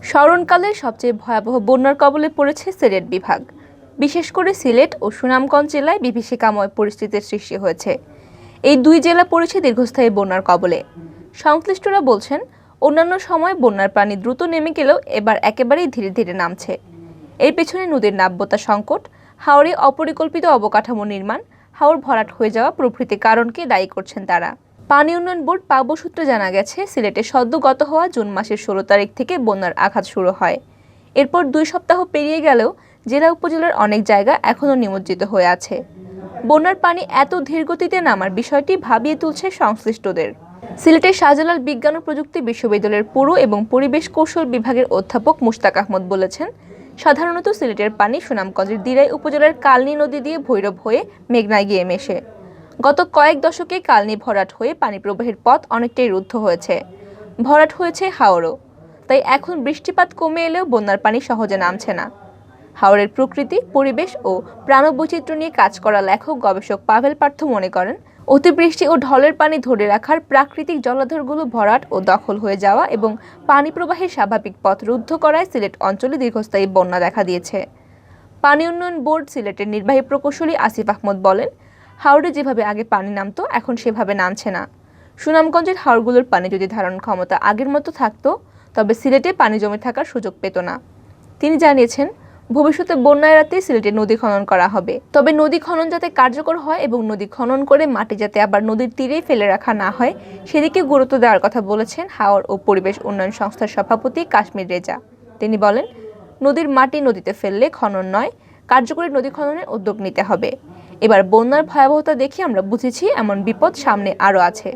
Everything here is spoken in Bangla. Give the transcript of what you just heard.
স্মরণকালের সবচেয়ে ভয়াবহ বন্যার কবলে পড়েছে সিলেট বিভাগ। বিশেষ করে সিলেট ও সুনামগঞ্জ জেলায় বিভীষিকাময় পরিস্থিতির সৃষ্টি হয়েছে। এই দুই জেলা পড়েছে দীর্ঘস্থায়ী বন্যার কবলে। সংশ্লিষ্টরা বলছেন, অন্যান্য সময় বন্যার পানি দ্রুত নেমে গেলেও এবার একেবারেই ধীরে ধীরে নামছে। এর পেছনে নদীর নাব্যতা সংকট, হাওরে অপরিকল্পিত অবকাঠামো নির্মাণ, হাওর ভরাট হয়ে যাওয়া প্রভৃতি কারণকে দায়ী করছেন তারা। পানি উন্নয়ন বোর্ড পাবো সূত্রে জানা গেছে, সিলেটে সদ্য গত হওয়া জুন মাসের 16 তারিখ থেকে বন্যার আঘাত শুরু হয়। এরপর 2 সপ্তাহ পেরিয়ে গেলেও জেলা উপজেলার অনেক জায়গা এখনও নিমজ্জিত হয়ে আছে। বন্যার পানি এত ধীরগতিতে নামার বিষয়টি ভাবিয়ে তুলছে সংশ্লিষ্টদের। সিলেটের শাহজালাল বিজ্ঞান ও প্রযুক্তি বিশ্ববিদ্যালয়ের পুর এবং পরিবেশ কৌশল বিভাগের অধ্যাপক মুশতাক আহমদ বলেছেন, সাধারণত সিলেটের পানি সুনামগঞ্জের দিরাই উপজেলার কালনী নদী দিয়ে ভৈরব হয়ে মেঘনায় গিয়ে মেশে। গত কয়েক দশকে কালনী ভরাট হয়ে পানি প্রবাহের পথ অনেকটাই রুদ্ধ হয়েছে। ভরাট হয়েছে হাওরও। তাই এখন বৃষ্টিপাত কমে এলেও বন্যার পানি সহজে নামছে না। হাওরের প্রকৃতি, পরিবেশ ও প্রাণবৈচিত্র্য নিয়ে কাজ করা লেখক গবেষক পাভেল পার্থ মনে করেন, অতিবৃষ্টি ও ঢলের পানি ধরে রাখার প্রাকৃতিক জলাধারগুলো ভরাট ও দখল হয়ে যাওয়া এবং পানি প্রবাহের স্বাভাবিক পথ রুদ্ধ করায় সিলেট অঞ্চলে দীর্ঘস্থায়ী বন্যা দেখা দিয়েছে। পানি উন্নয়ন বোর্ড সিলেটের নির্বাহী প্রকৌশলী আসিফ আহমদ বলেন, হাওরে যেভাবে আগে পানি নামতো এখন সেভাবে নামছে না। সুনামগঞ্জের হাওরগুলোর পানি যদি ধারণ ক্ষমতা আগের মতো থাকতো, তবে সিলেটে পানি জমে থাকার সুযোগ পেত না। তিনি জানিয়েছেন, ভবিষ্যতে বন্যা এড়াতে সিলেটে নদী খনন করা হবে। তবে নদী খনন যাতে কার্যকর হয় এবং নদী খনন করে মাটি যাতে আবার নদীর তীরেই ফেলে রাখা না হয়, সেদিকে গুরুত্ব দেওয়ার কথা বলেছেন হাওর ও পরিবেশ উন্নয়ন সংস্থার সভাপতি কাশ্মীর রেজা। তিনি বলেন, নদীর মাটি নদীতে ফেললে খনন নয়, কার্যকরী নদী খননের উদ্যোগ নিতে হবে। এবার বন্যার ভয়াবহতা দেখে আমরা বুঝেছি এমন বিপদ সামনে আরও আছে।